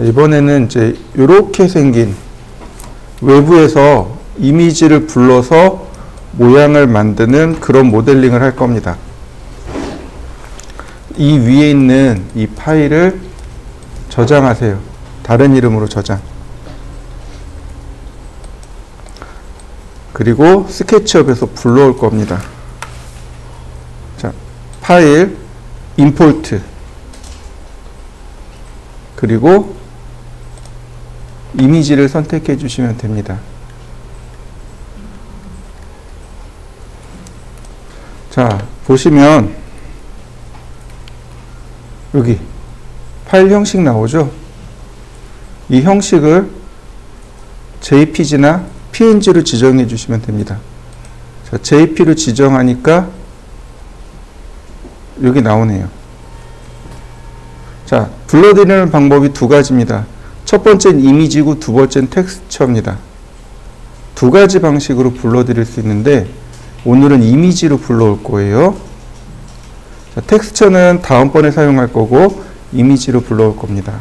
이번에는 이제 이렇게 생긴 외부에서 이미지를 불러서 모양을 만드는 그런 모델링을 할 겁니다. 이 위에 있는 이 파일을 저장하세요. 다른 이름으로 저장. 그리고 스케치업에서 불러올 겁니다. 자, 파일, 임포트. 그리고 이미지를 선택해 주시면 됩니다. 자, 보시면 여기 파일 형식 나오죠? 이 형식을 JPG나 PNG로 지정해 주시면 됩니다. 자, JP로 지정하니까 여기 나오네요. 자, 불러드리는 방법이 두 가지입니다. 첫 번째는 이미지고 두 번째는 텍스처입니다. 두 가지 방식으로 불러드릴 수 있는데 오늘은 이미지로 불러올 거예요. 자, 텍스처는 다음번에 사용할 거고 이미지로 불러올 겁니다.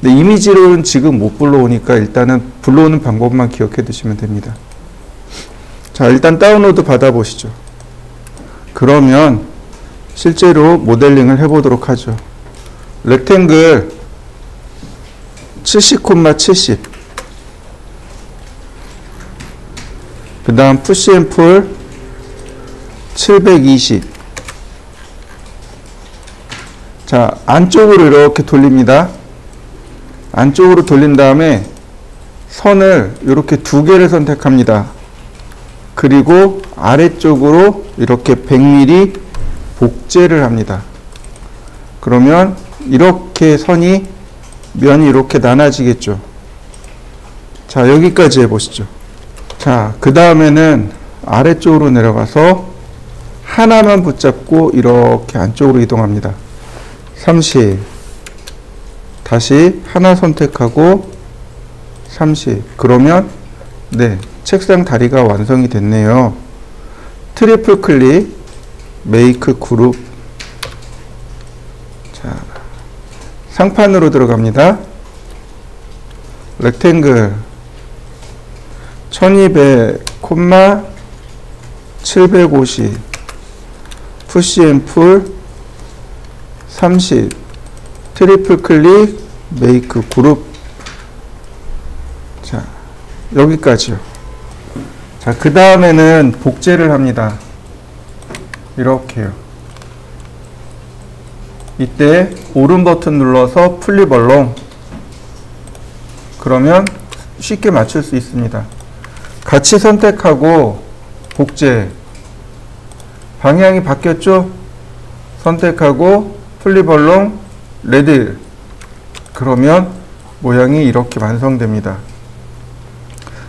근데 이미지로는 지금 못 불러오니까 일단은 불러오는 방법만 기억해 두시면 됩니다. 자, 일단 다운로드 받아보시죠. 그러면 실제로 모델링을 해보도록 하죠. 렉탱글 70,70 그 다음 푸시 앤 풀 720. 자, 안쪽으로 이렇게 돌립니다. 안쪽으로 돌린 다음에 선을 이렇게 두 개를 선택합니다. 그리고 아래쪽으로 이렇게 100mm 복제를 합니다. 그러면 이렇게 면이 이렇게 나눠지겠죠. 자, 여기까지 해보시죠. 자, 그 다음에는 아래쪽으로 내려가서 하나만 붙잡고 이렇게 안쪽으로 이동합니다. 30. 다시 하나 선택하고 30. 그러면 네, 책상 다리가 완성이 됐네요. 트리플 클릭, 메이크 그룹. 자, 상판으로 들어갑니다. 렉탱글 1200, 750 푸시 앤 풀 30 트리플 클릭 메이크 그룹. 자, 여기까지요. 자, 그 다음에는 복제를 합니다. 이렇게요. 이때 오른 버튼 눌러서 플립 얼롱. 그러면 쉽게 맞출 수 있습니다. 같이 선택하고 복제. 방향이 바뀌었죠? 선택하고 플립 얼롱 레드. 그러면 모양이 이렇게 완성됩니다.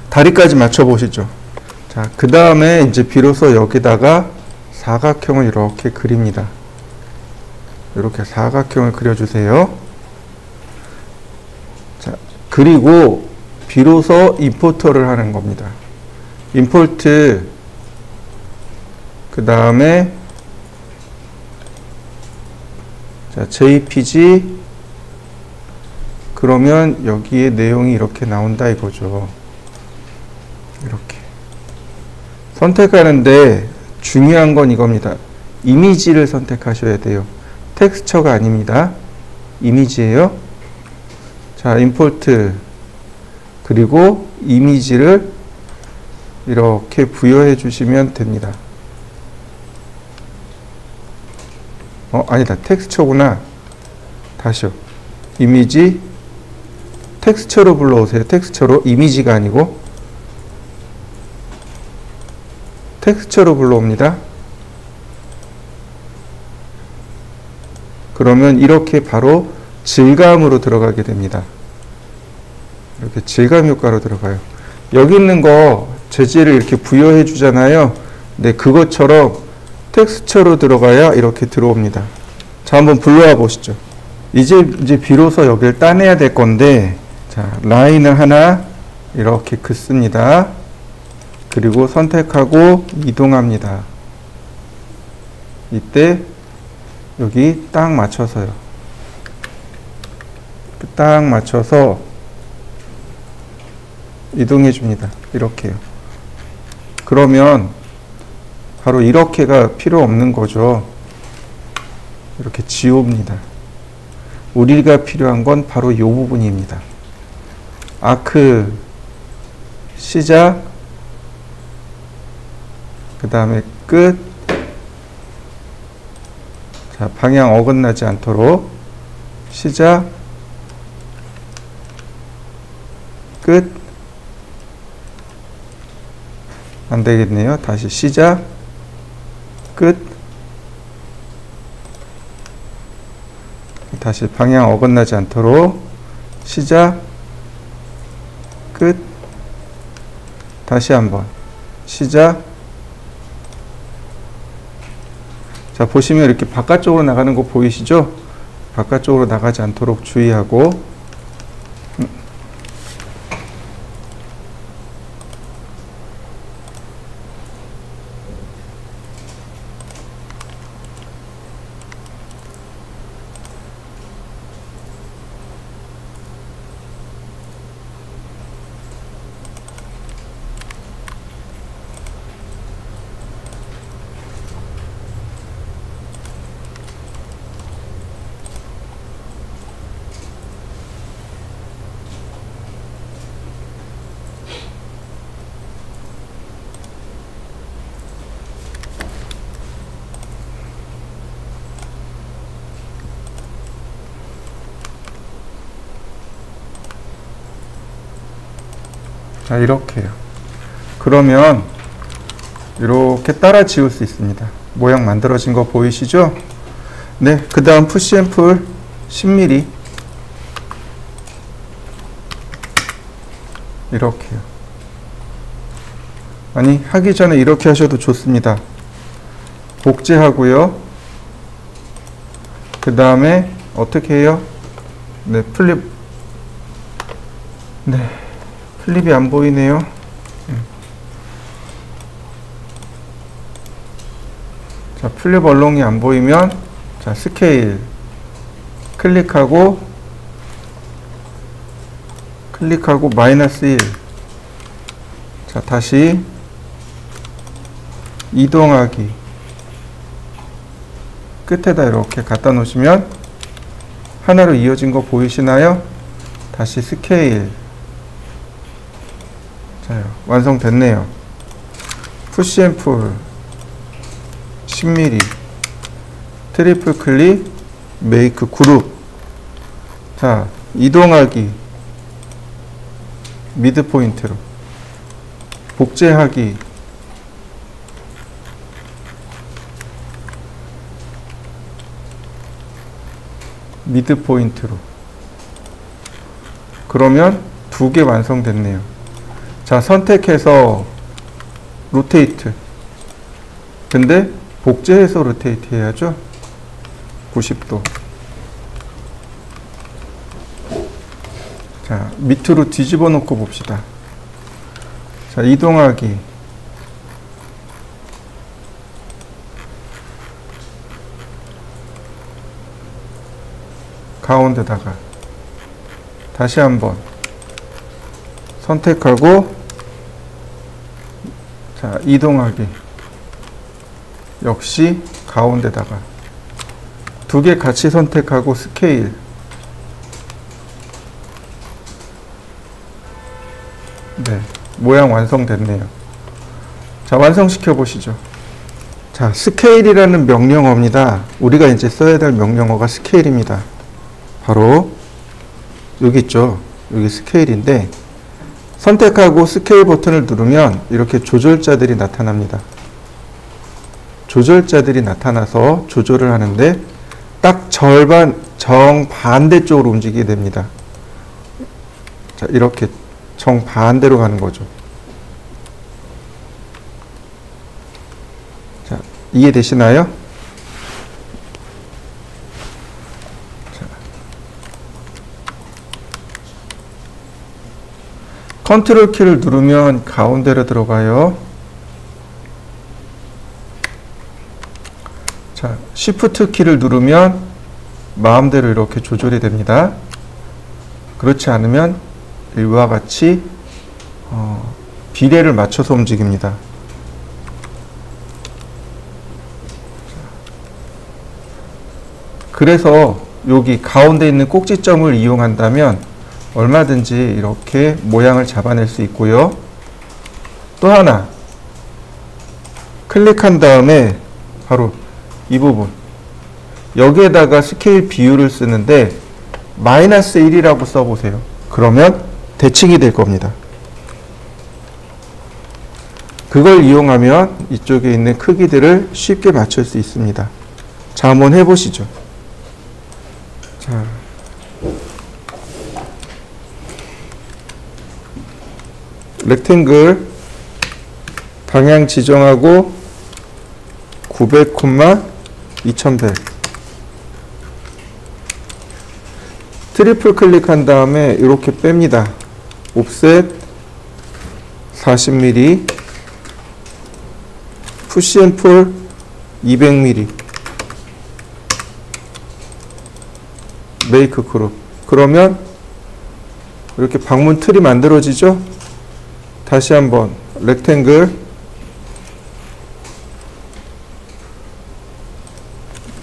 다리까지 맞춰 보시죠. 자, 그 다음에 이제 비로소 여기다가 사각형을 이렇게 그립니다. 이렇게 사각형을 그려주세요. 자, 그리고 비로소 임포터를 하는 겁니다. 임포트. 그 다음에 자, JPG. 그러면 여기에 내용이 이렇게 나온다 이거죠. 이렇게 선택하는데 중요한 건 이겁니다. 이미지를 선택하셔야 돼요. 텍스처가 아닙니다. 이미지예요. 자, 임포트. 그리고 이미지를 이렇게 부여해 주시면 됩니다. 아니다. 텍스처구나. 다시요. 이미지 텍스처로 불러오세요. 텍스처로. 이미지가 아니고 텍스처로 불러옵니다. 그러면 이렇게 바로 질감으로 들어가게 됩니다. 이렇게 질감 효과로 들어가요. 여기 있는 거 재질을 이렇게 부여해 주잖아요. 네, 그것처럼 텍스처로 들어가야 이렇게 들어옵니다. 자, 한번 불러와 보시죠. 이제 비로소 여기를 따내야 될 건데, 자, 라인을 하나 이렇게 긋습니다. 그리고 선택하고 이동합니다. 이때 여기 딱 맞춰서요. 딱 맞춰서 이동해 줍니다. 이렇게요. 그러면 바로 이렇게가 필요 없는 거죠. 이렇게 지웁니다. 우리가 필요한 건 바로 이 부분입니다. 아크 시작, 그 다음에 끝. 자, 방향 어긋나지 않도록 시작, 끝. 안 되겠네요. 다시 시작, 끝. 다시 방향 어긋나지 않도록 시작, 끝. 다시 한번 시작. 자, 보시면 이렇게 바깥쪽으로 나가는 거 보이시죠? 바깥쪽으로 나가지 않도록 주의하고, 자, 이렇게요. 그러면 이렇게 따라 지울 수 있습니다. 모양 만들어진 거 보이시죠? 네, 그 다음 푸시 앤 풀 10mm 이렇게요. 아니, 하기 전에 이렇게 하셔도 좋습니다. 복제하고요. 그 다음에 어떻게 해요? 네, 플립. 네, 플립이 안 보이네요. 자, 플립 얼롱이 안 보이면, 자, 스케일 클릭하고 마이너스 1. 자, 다시 이동하기 끝에다 이렇게 갖다 놓으시면 하나로 이어진 거 보이시나요? 다시 스케일. 자, 완성됐네요. 푸시 앤 풀 10mm, 트리플 클릭, 메이크 그룹. 자, 이동하기 미드 포인트로, 복제하기 미드 포인트로. 그러면 두 개 완성됐네요. 자, 선택해서 로테이트. 근데 복제해서 로테이트 해야죠. 90도. 자, 밑으로 뒤집어 놓고 봅시다. 자, 이동하기 가운데다가 다시 한번 선택하고, 자, 이동하기 역시 가운데다가 두 개 같이 선택하고 스케일. 네, 모양 완성됐네요. 자, 완성시켜 보시죠. 자, 스케일이라는 명령어입니다. 우리가 이제 써야 될 명령어가 스케일입니다. 바로 여기 있죠. 여기 스케일인데, 선택하고 스케일 버튼을 누르면 이렇게 조절자들이 나타납니다. 조절자들이 나타나서 조절을 하는데 딱 절반 정반대쪽으로 움직이게 됩니다. 자, 이렇게 정반대로 가는 거죠. 자, 이해되시나요? 자, 컨트롤 키를 누르면 가운데로 들어가요. 자, Shift 키를 누르면 마음대로 이렇게 조절이 됩니다. 그렇지 않으면 이와 같이 비례를 맞춰서 움직입니다. 그래서 여기 가운데 있는 꼭지점을 이용한다면 얼마든지 이렇게 모양을 잡아낼 수 있고요. 또 하나, 클릭한 다음에 바로 이 부분, 여기에다가 스케일 비율을 쓰는데 마이너스 1이라고 써보세요. 그러면 대칭이 될 겁니다. 그걸 이용하면 이쪽에 있는 크기들을 쉽게 맞출 수 있습니다. 자, 한번 해보시죠. 자, 렉탱글 방향 지정하고 900, 2100 트리플 클릭한 다음에 이렇게 뺍니다. 옵셋 40mm 푸시 앤 풀 200mm 메이크 그룹. 그러면 이렇게 방문 틀이 만들어지죠? 다시 한번 렉탱글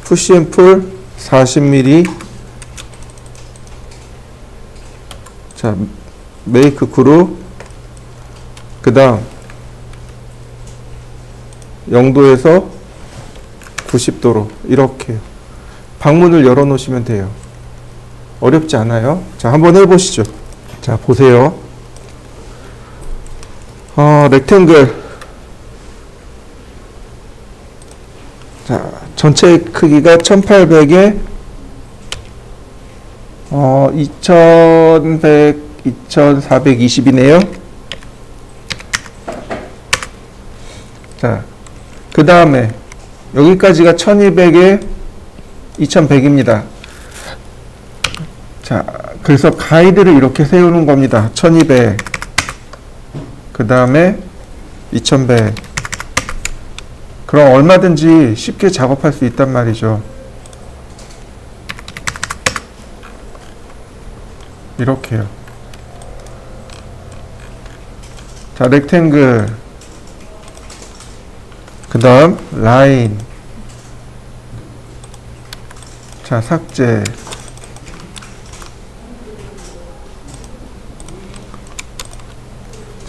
푸시 앤 풀 40mm 자, 메이크 그룹 그 다음 0도에서 90도로 이렇게 방문을 열어 놓으시면 돼요. 어렵지 않아요. 자, 한번 해보시죠. 자, 보세요. 렉탱글. 자, 전체 크기가 1800에 2100, 2420이네요. 자, 그 다음에 여기까지가 1200에 2100입니다. 자, 그래서 가이드를 이렇게 세우는 겁니다. 1200, 그 다음에 2100. 그럼 얼마든지 쉽게 작업할 수 있단 말이죠. 이렇게요. 자, 렉탱글. 그 다음 라인. 자, 삭제.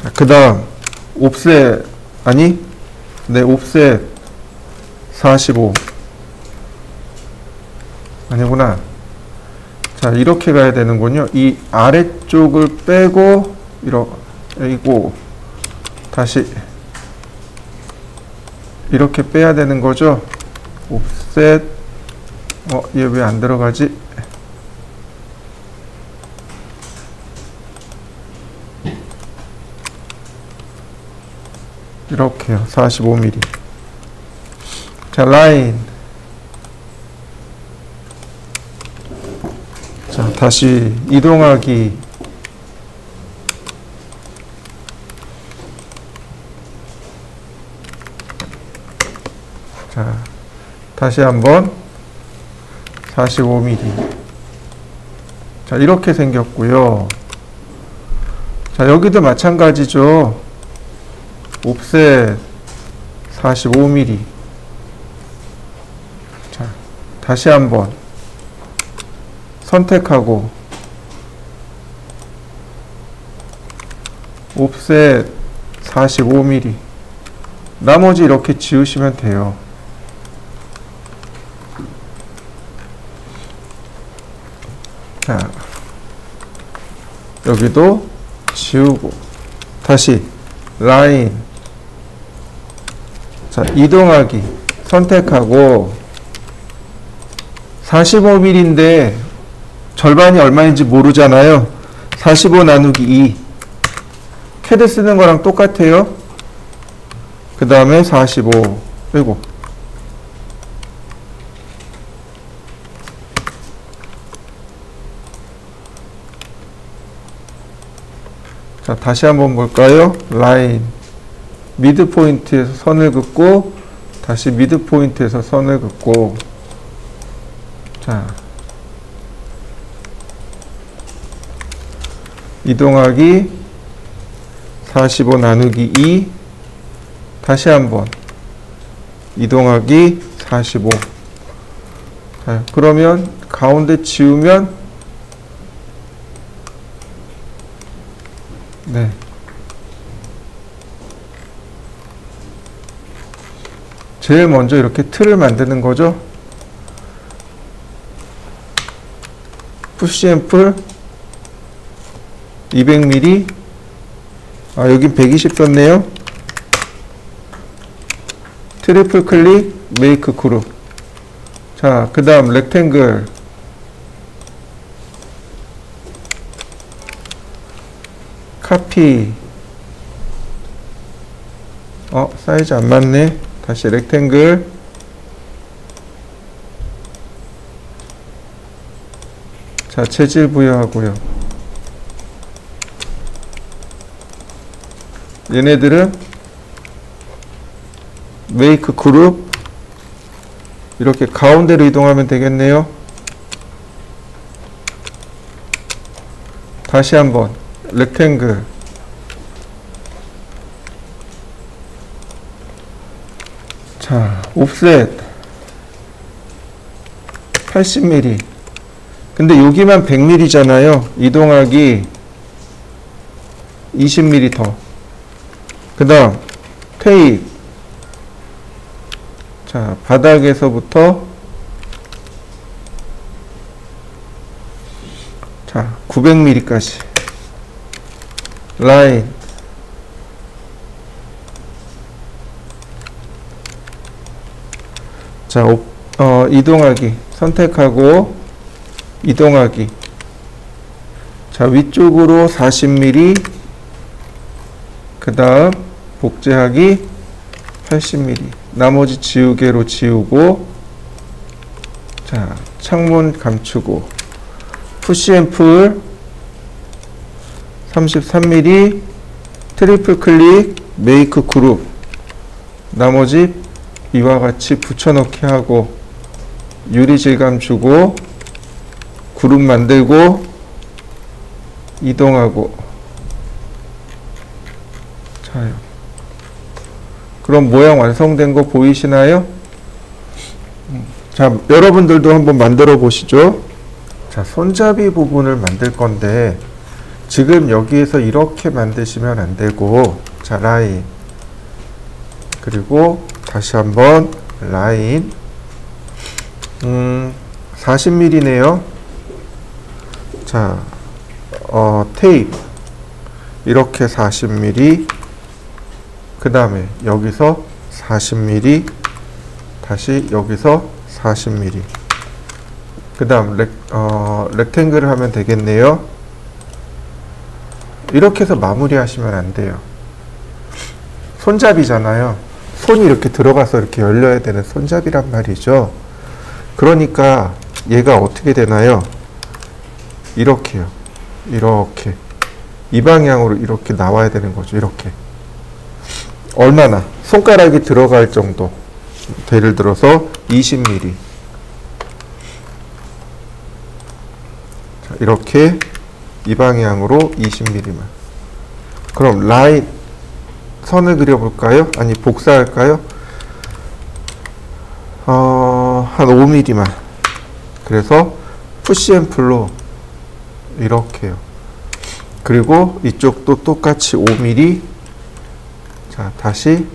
자, 그 다음 옵셋. 아니, 네, 옵셋 45. 아니구나. 자, 이렇게 가야 되는군요. 이 아래쪽을 빼고 이거 다시 이렇게 빼야 되는 거죠. 옵셋. 얘 왜 안 들어가지? 이렇게요. 45mm. 자, 라인. 자, 다시 이동하기. 자, 다시 한번 45mm. 자, 이렇게 생겼고요. 자, 여기도 마찬가지죠. 옵셋 45mm. 자, 다시 한번 선택하고 옵셋 45mm. 나머지 이렇게 지우시면 돼요. 자, 여기도 지우고 다시 라인. 자, 이동하기 선택하고 45mm인데 절반이 얼마인지 모르잖아요. 45 나누기 2. 캐드 쓰는 거랑 똑같아요. 그 다음에 45 빼고. 자, 다시 한번 볼까요? 라인. 미드 포인트에서 선을 긋고 다시 미드 포인트에서 선을 긋고. 자, 이동하기 45 나누기 2 다시 한번 이동하기 45. 자, 그러면 가운데 지우면 네. 제일 먼저 이렇게 틀을 만드는 거죠. 푸시 앰플 200mm. 아, 여긴 120 썼네요. 트리플 클릭, 메이크 그룹. 자, 그 다음 렉탱글. 카피. 사이즈 안 맞네. 다시 렉탱글. 자, 재질 부여하고요. 얘네들은 메이크 그룹. 이렇게 가운데로 이동하면 되겠네요. 다시 한번 렉탱글. 자, 옵셋 80mm. 근데 여기만 100mm잖아요. 이동하기 20mm 더. 그 다음 테이프. 자, 바닥에서부터 자, 900mm까지 라인. 자, 이동하기 선택하고 이동하기. 자, 위쪽으로 40mm. 그 다음 복제하기 80mm. 나머지 지우개로 지우고. 자, 창문 감추고. 푸시 앰플 33mm. 트리플 클릭, 메이크 그룹. 나머지 이와 같이 붙여넣기 하고 유리 질감 주고 그룹 만들고 이동하고. 자, 그럼 모양 완성된 거 보이시나요? 자, 여러분들도 한번 만들어 보시죠. 자, 손잡이 부분을 만들 건데 지금 여기에서 이렇게 만드시면 안 되고, 자, 라인. 그리고 다시 한번 라인. 40mm네요. 자, 테이프. 이렇게 40mm. 그 다음에 여기서 40mm. 다시 여기서 40mm. 그 다음 렉탱글을 하면 되겠네요. 이렇게 해서 마무리 하시면 안 돼요. 손잡이잖아요. 손이 이렇게 들어가서 이렇게 열려야 되는 손잡이란 말이죠. 그러니까 얘가 어떻게 되나요? 이렇게요. 이렇게. 이 방향으로 이렇게 나와야 되는 거죠. 이렇게. 얼마나? 손가락이 들어갈 정도. 예를 들어서 20mm. 자, 이렇게 이 방향으로 20mm만. 그럼 라인, 선을 그려볼까요? 아니, 복사할까요? 한 5mm만. 그래서 푸시 앰플로 이렇게요. 그리고 이쪽도 똑같이 5mm. 자, 다시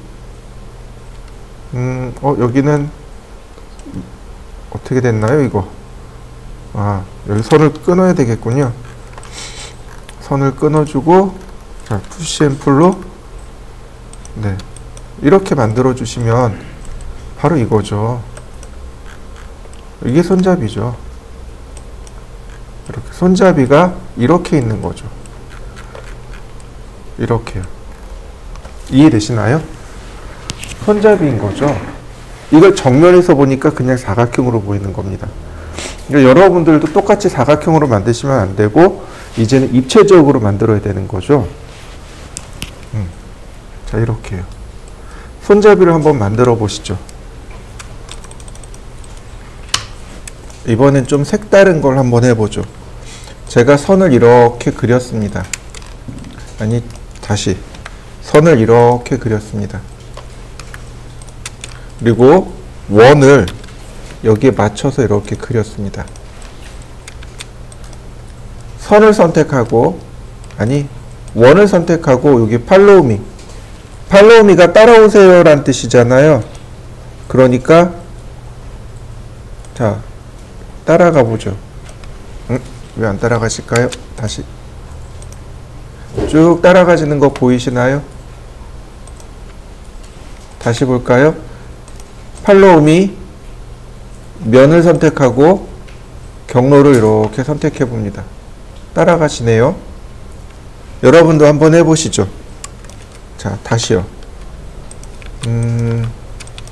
여기는 어떻게 됐나요, 이거? 아, 여기 선을 끊어야 되겠군요. 선을 끊어주고, 자, 푸시 앰플로, 네, 이렇게 만들어 주시면 바로 이거죠. 이게 손잡이죠. 이렇게 손잡이가 이렇게 있는 거죠. 이렇게요. 이해되시나요? 손잡이인 거죠. 이걸 정면에서 보니까 그냥 사각형으로 보이는 겁니다. 그러니까 여러분들도 똑같이 사각형으로 만드시면 안 되고 이제는 입체적으로 만들어야 되는 거죠. 자, 이렇게요. 손잡이를 한번 만들어 보시죠. 이번엔 좀 색다른 걸 한번 해보죠. 제가 선을 이렇게 그렸습니다. 아니, 다시 선을 이렇게 그렸습니다. 그리고 원을 여기에 맞춰서 이렇게 그렸습니다. 선을 선택하고, 아니, 원을 선택하고 여기 팔로우 미. 팔로우 미가 따라오세요 라는 뜻이잖아요. 그러니까 자, 따라가 보죠. 왜 안 따라가실까요? 다시 쭉 따라가지는 거 보이시나요? 다시 볼까요? 팔로우 미, 면을 선택하고 경로를 이렇게 선택해 봅니다. 따라가시네요. 여러분도 한번 해보시죠. 자, 다시요.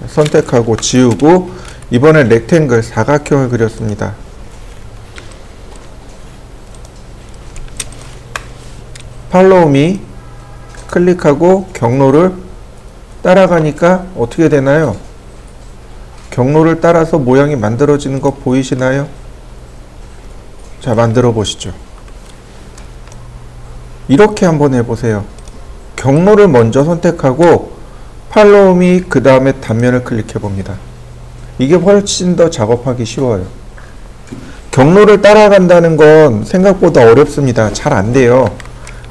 선택하고 지우고 이번엔 렉탱글 사각형을 그렸습니다. 팔로우 미 클릭하고 경로를 따라가니까 어떻게 되나요? 경로를 따라서 모양이 만들어지는 거 보이시나요? 자, 만들어 보시죠. 이렇게 한번 해보세요. 경로를 먼저 선택하고 팔로우 미 그 다음에 단면을 클릭해 봅니다. 이게 훨씬 더 작업하기 쉬워요. 경로를 따라간다는 건 생각보다 어렵습니다. 잘 안 돼요.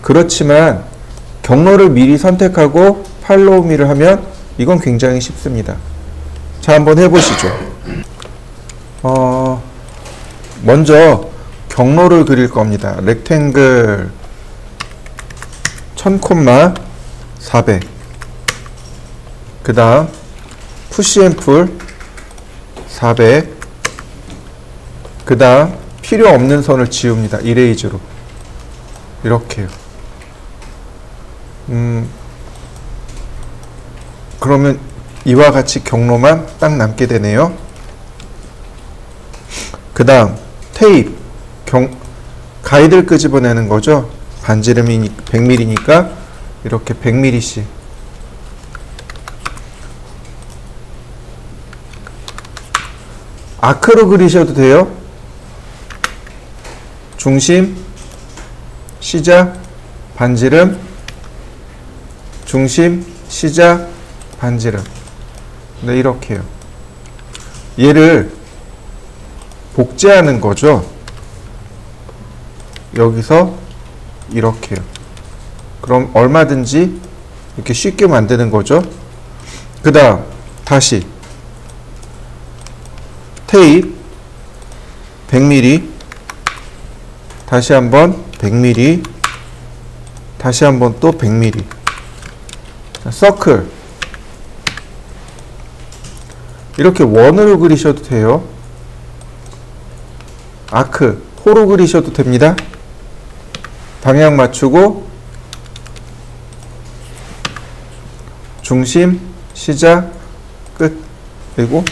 그렇지만 경로를 미리 선택하고 팔로우 미를 하면 이건 굉장히 쉽습니다. 자, 한번 해보시죠. 먼저 경로를 그릴 겁니다. 렉탱글 1000,400. 그 다음 푸시 앤 풀 400. 그 다음 필요 없는 선을 지웁니다. 이레이즈로. 이렇게요. 그러면 이와 같이 경로만 딱 남게 되네요. 그 다음 테이프, 가이드를 끄집어내는 거죠. 반지름이 100mm니까 이렇게 100mm씩. 아크로 그리셔도 돼요. 중심, 시작, 반지름, 중심, 시작, 반지름. 네, 이렇게요. 얘를 복제하는 거죠. 여기서 이렇게요. 그럼 얼마든지 이렇게 쉽게 만드는 거죠. 그 다음 다시 테이프 100mm, 다시 한번 100mm, 다시 한번 또 100mm. 자, 서클 이렇게 원으로 그리셔도 돼요. 아크 호로 그리셔도 됩니다. 방향 맞추고 중심, 시작, 끝. 그리고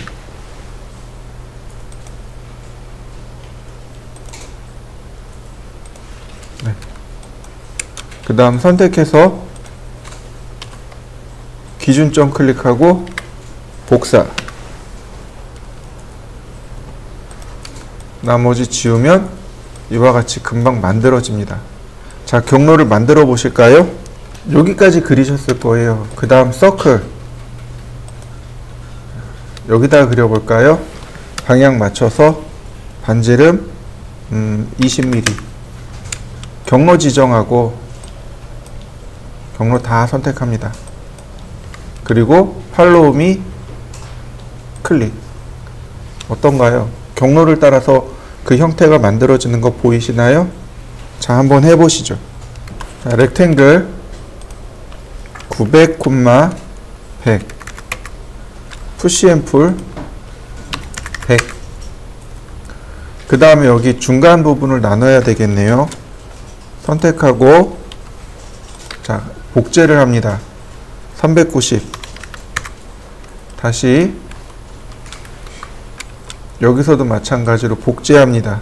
그 다음 선택해서 기준점 클릭하고 복사. 나머지 지우면 이와 같이 금방 만들어집니다. 자, 경로를 만들어 보실까요? 여기까지 그리셨을 거예요. 그 다음 서클 여기다 그려볼까요? 방향 맞춰서 반지름 20mm. 경로 지정하고 경로 다 선택합니다. 그리고 팔로우 미 클릭. 어떤가요? 경로를 따라서 그 형태가 만들어지는 거 보이시나요? 자, 한번 해보시죠. 자, 렉탱글 900,100 푸시 앤 풀 100. 그 다음에 여기 중간 부분을 나눠야 되겠네요. 선택하고 자, 복제를 합니다. 390. 다시 여기서도 마찬가지로 복제합니다.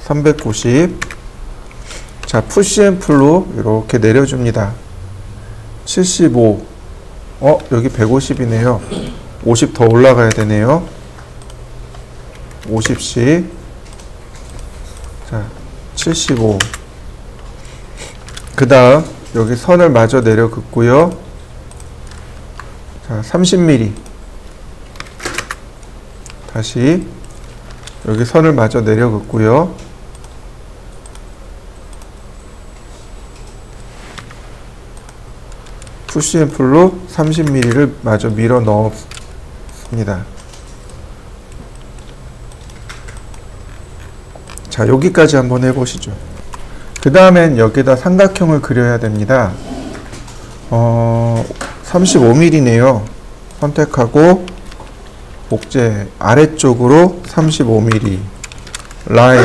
390. 자, 푸시 앤 풀로 이렇게 내려줍니다. 75. 여기 150이네요. 50 더 올라가야 되네요. 50씩. 자, 75. 그 다음 여기 선을 마저 내려 긋고요. 자, 30mm. 다시 여기 선을 마저 내려 긋고요. 푸시 앤 풀로 30mm를 마저 밀어 넣습니다. 자, 여기까지 한번 해보시죠. 그 다음엔 여기다 삼각형을 그려야 됩니다. 35mm네요. 선택하고 복제 아래쪽으로 35mm 라인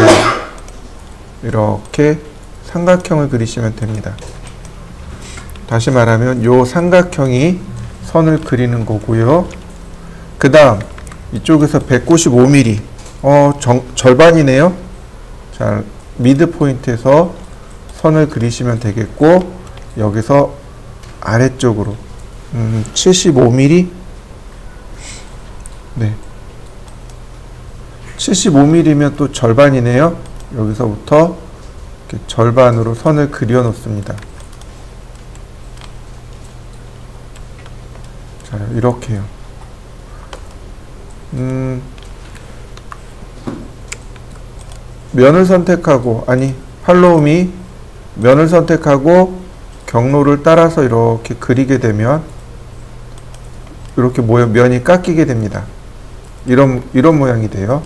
이렇게 삼각형을 그리시면 됩니다. 다시 말하면 요 삼각형이 선을 그리는 거고요. 그 다음 이쪽에서 195mm 절반이네요. 자, 미드 포인트에서 선을 그리시면 되겠고, 여기서 아래쪽으로 75mm. 네, 75mm면 또 절반이네요. 여기서부터 이렇게 절반으로 선을 그려 놓습니다. 자, 이렇게요. 면을 선택하고, 팔로우미 면을 선택하고 경로를 따라서 이렇게 그리게 되면 이렇게 면이 깎이게 됩니다. 이런 모양이 돼요.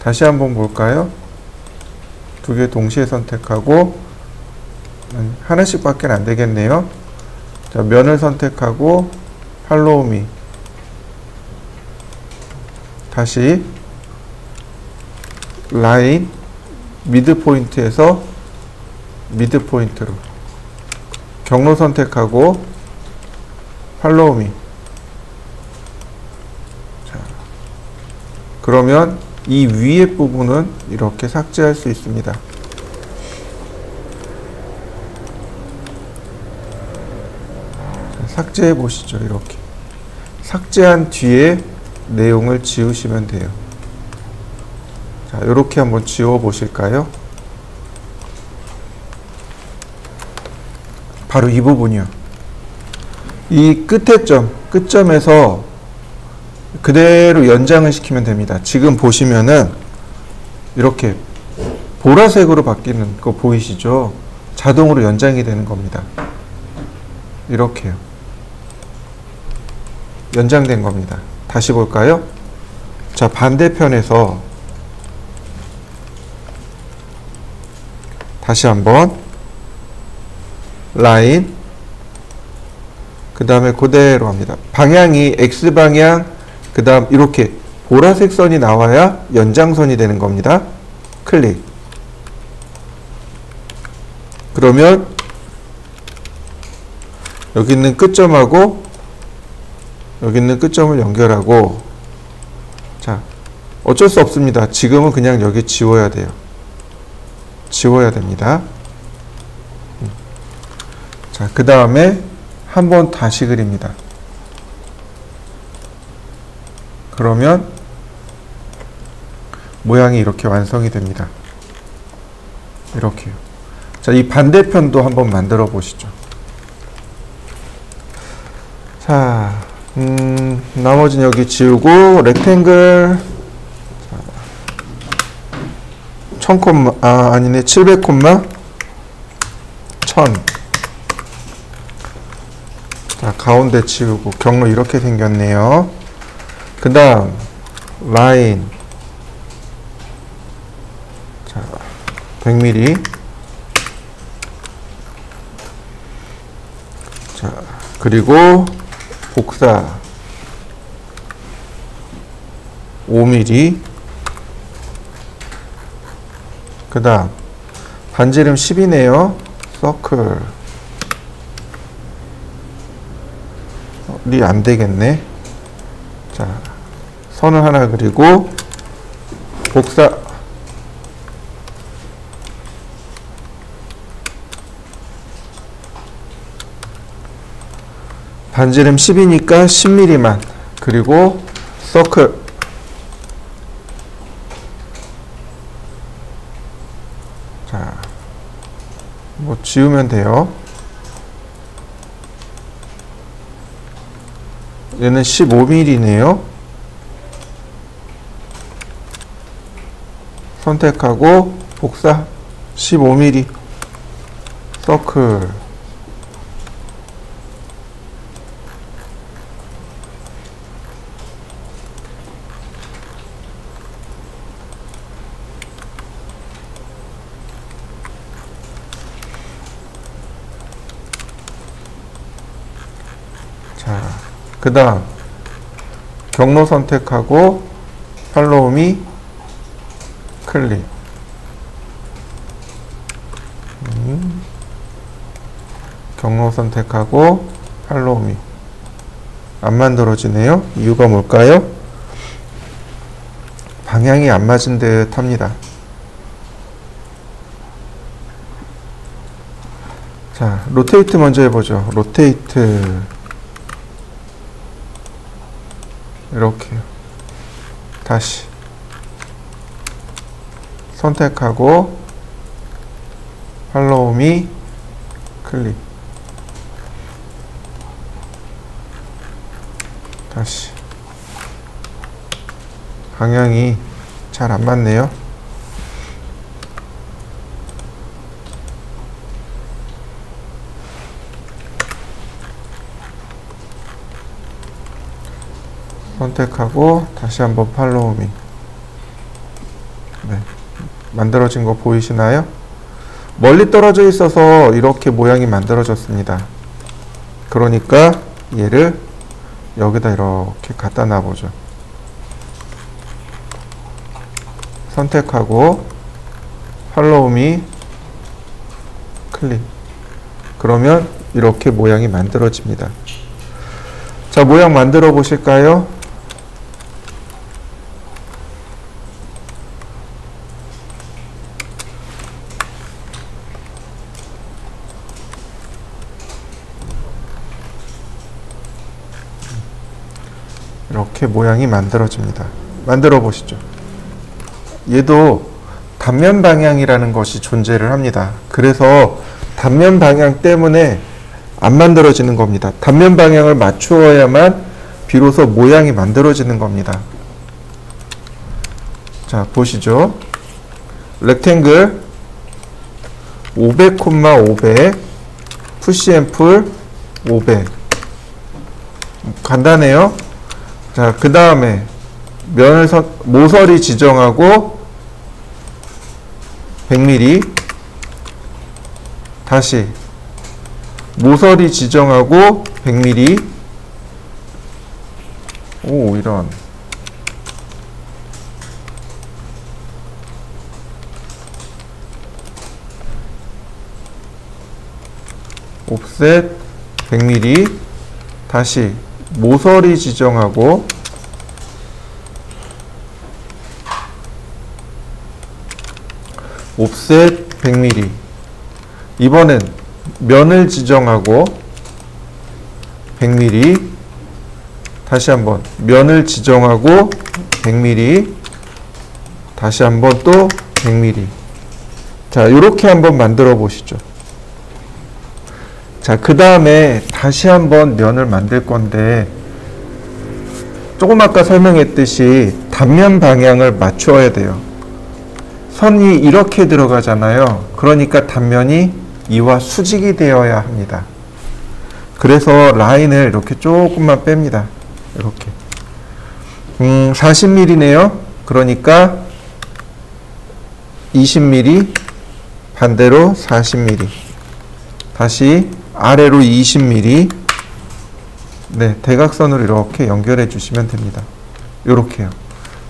다시 한번 볼까요? 두 개 동시에 선택하고, 하나씩 밖에 안 되겠네요. 자, 면을 선택하고 팔로우미, 다시 라인 미드 포인트에서 미드 포인트로 경로 선택하고 팔로우미. 자, 그러면 이 위에 부분은 이렇게 삭제할 수 있습니다. 자, 삭제해 보시죠. 이렇게 삭제한 뒤에 내용을 지우시면 돼요. 자, 이렇게 한번 지워 보실까요? 바로 이 부분이요. 이 끝점에서 그대로 연장을 시키면 됩니다. 지금 보시면은 이렇게 보라색으로 바뀌는 거 보이시죠? 자동으로 연장이 되는 겁니다. 이렇게요. 연장된 겁니다. 다시 볼까요? 자, 반대편에서 다시 한번 라인, 그 다음에 그대로 합니다. 방향이 X방향, 그 다음 이렇게 보라색 선이 나와야 연장선이 되는 겁니다. 클릭. 그러면 여기 있는 끝점하고 여기 있는 끝점을 연결하고, 자, 어쩔 수 없습니다. 지금은 그냥 여기 지워야 돼요. 지워야 됩니다. 자, 그 다음에 한번 다시 그립니다. 그러면 모양이 이렇게 완성이 됩니다. 이렇게요. 자, 이 반대편도 한번 만들어 보시죠. 자, 나머지는 여기 지우고 렉탱글 1000콤마, 아니네, 700콤마 1000. 자, 가운데 지우고 경로 이렇게 생겼네요. 그 다음 라인, 자, 100mm. 자, 그리고 복사 5mm. 그 다음 반지름 10이네요. 서클 이 안 되겠네. 자, 선을 하나 그리고 복사 반지름 10이니까 10mm만, 그리고 서클 자, 뭐 지우면 돼요. 얘는 15mm네요. 선택하고 복사 15mm 서클. 자, 그 다음 경로 선택하고 팔로우 미 클릭. 경로 선택하고 팔로우 미. 안 만들어지네요. 이유가 뭘까요? 방향이 안 맞은 듯 합니다. 자, 로테이트 먼저 해보죠. 로테이트. 이렇게요. 다시 선택하고 팔로우 미 클릭. 다시 방향이 잘 안 맞네요. 선택하고 다시 한번 팔로우 미. 네, 만들어진 거 보이시나요? 멀리 떨어져 있어서 이렇게 모양이 만들어졌습니다. 그러니까 얘를 여기다 이렇게 갖다 놔보죠. 선택하고 팔로우 미 클릭. 그러면 이렇게 모양이 만들어집니다. 자, 모양 만들어 보실까요? 이렇게 모양이 만들어집니다. 만들어 보시죠. 얘도 단면 방향이라는 것이 존재를 합니다. 그래서 단면 방향 때문에 안 만들어지는 겁니다. 단면 방향을 맞추어야만 비로소 모양이 만들어지는 겁니다. 자, 보시죠. 렉탱글 500, 500 푸시 앤 풀 500. 간단해요. 자, 그 다음에 면을 모서리 지정하고 100mm. 다시 모서리 지정하고 100mm. 오, 이런. 옵셋 100mm. 다시 모서리 지정하고 옵셋 100mm. 이번엔 면을 지정하고 100mm. 다시 한번 면을 지정하고 100mm. 다시 한번 또 100mm. 자, 이렇게 한번 만들어 보시죠. 자, 그 다음에 다시 한번 면을 만들 건데 조금 아까 설명했듯이 단면 방향을 맞추어야 돼요. 선이 이렇게 들어가잖아요. 그러니까 단면이 이와 수직이 되어야 합니다. 그래서 라인을 이렇게 조금만 뺍니다. 이렇게 40mm네요. 그러니까 20mm, 반대로 40mm. 다시 아래로 20mm. 네, 대각선으로 이렇게 연결해 주시면 됩니다. 이렇게요.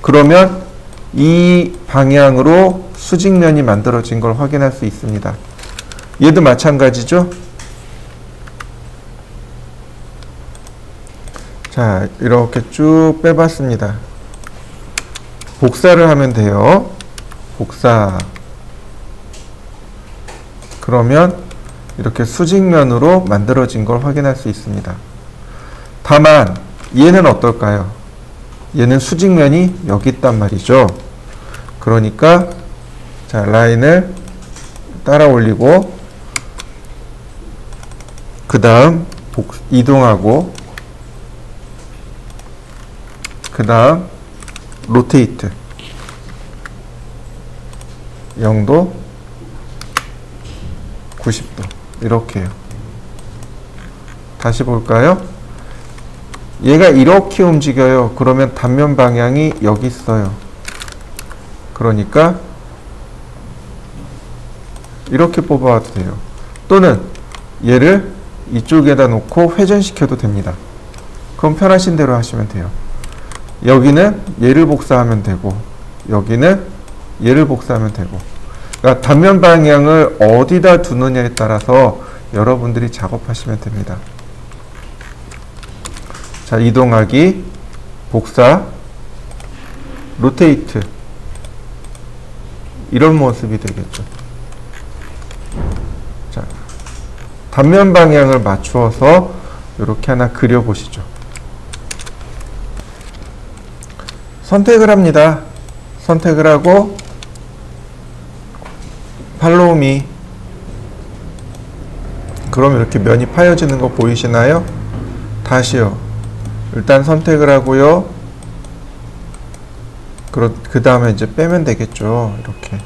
그러면 이 방향으로 수직면이 만들어진 걸 확인할 수 있습니다. 얘도 마찬가지죠. 자, 이렇게 쭉 빼봤습니다. 복사를 하면 돼요. 복사. 그러면 이렇게 수직면으로 만들어진 걸 확인할 수 있습니다. 다만 얘는 어떨까요? 얘는 수직면이 여기 있단 말이죠. 그러니까 자, 라인을 따라 올리고 그 다음 이동하고 그 다음 로테이트 0도 90도 이렇게 해요. 다시 볼까요? 얘가 이렇게 움직여요. 그러면 단면 방향이 여기 있어요. 그러니까 이렇게 뽑아와도 돼요. 또는 얘를 이쪽에다 놓고 회전시켜도 됩니다. 그럼 편하신 대로 하시면 돼요. 여기는 얘를 복사하면 되고 여기는 얘를 복사하면 되고, 그러니까 단면 방향을 어디다 두느냐에 따라서 여러분들이 작업하시면 됩니다. 자, 이동하기, 복사, 로테이트 이런 모습이 되겠죠. 자, 단면 방향을 맞추어서 이렇게 하나 그려보시죠. 선택을 합니다. 선택을 하고 팔로우 미. 그럼 이렇게 면이 파여지는 거 보이시나요? 다시요. 일단 선택을 하고요. 그 다음에 이제 빼면 되겠죠. 이렇게.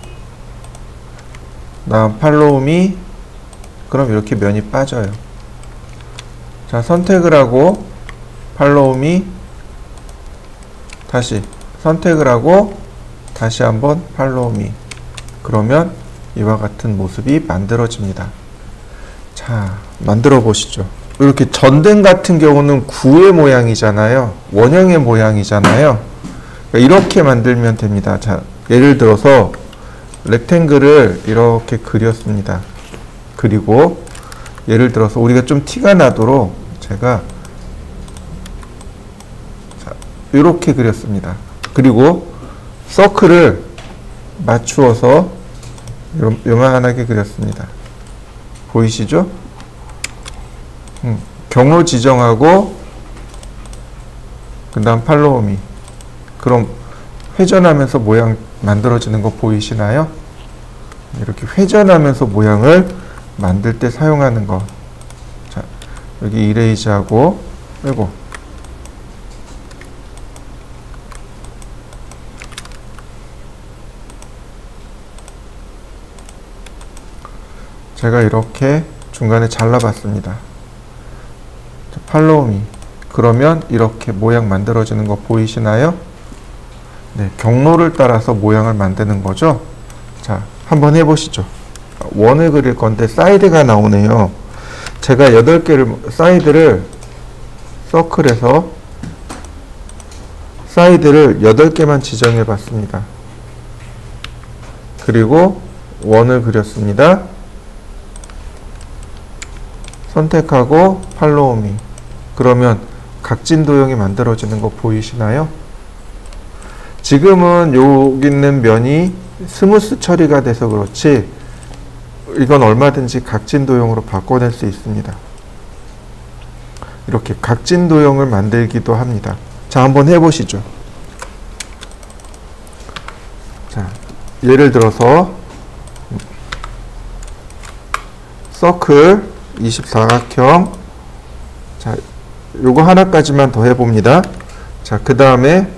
다음 팔로우 미. 그럼 이렇게 면이 빠져요. 자, 선택을 하고 팔로우 미. 다시 선택을 하고 다시 한번 팔로우 미. 그러면 이와 같은 모습이 만들어집니다. 자, 만들어 보시죠. 이렇게 전등 같은 경우는 구의 모양이잖아요. 원형의 모양이잖아요. 그러니까 이렇게 만들면 됩니다. 자, 예를 들어서 렉탱글을 이렇게 그렸습니다. 그리고 예를 들어서 우리가 좀 티가 나도록 제가 자, 이렇게 그렸습니다. 그리고 서클을 맞추어서 요만하게 그렸습니다. 보이시죠? 경로 지정하고 그 다음 팔로우 미. 그럼 회전하면서 모양 만들어지는 거 보이시나요? 이렇게 회전하면서 모양을 만들 때 사용하는 거. 자, 여기 이레이즈하고 빼고 제가 이렇게 중간에 잘라봤습니다. 팔로우 미. 그러면 이렇게 모양 만들어지는 거 보이시나요? 네, 경로를 따라서 모양을 만드는 거죠. 자, 한번 해보시죠. 원을 그릴 건데 사이드가 나오네요. 제가 8개를 사이드를 서클에서 사이드를 8개만 지정해 봤습니다. 그리고 원을 그렸습니다. 선택하고 팔로우 미. 그러면 각진 도형이 만들어지는 거 보이시나요? 지금은 여기 있는 면이 스무스 처리가 돼서 그렇지 이건 얼마든지 각진 도형으로 바꿔낼 수 있습니다. 이렇게 각진 도형을 만들기도 합니다. 자, 한번 해보시죠. 자, 예를 들어서 서클 24각형. 자, 요거 하나까지만 더 해봅니다. 자, 그 다음에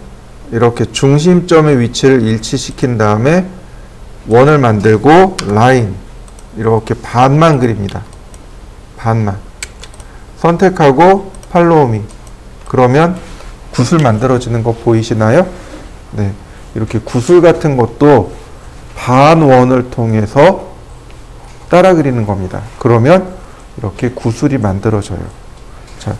이렇게 중심점의 위치를 일치시킨 다음에 원을 만들고 라인 이렇게 반만 그립니다. 반만. 선택하고 팔로우 미. 그러면 구슬 만들어지는 거 보이시나요? 네, 이렇게 구슬 같은 것도 반원을 통해서 따라 그리는 겁니다. 그러면 이렇게 구슬이 만들어져요. 자,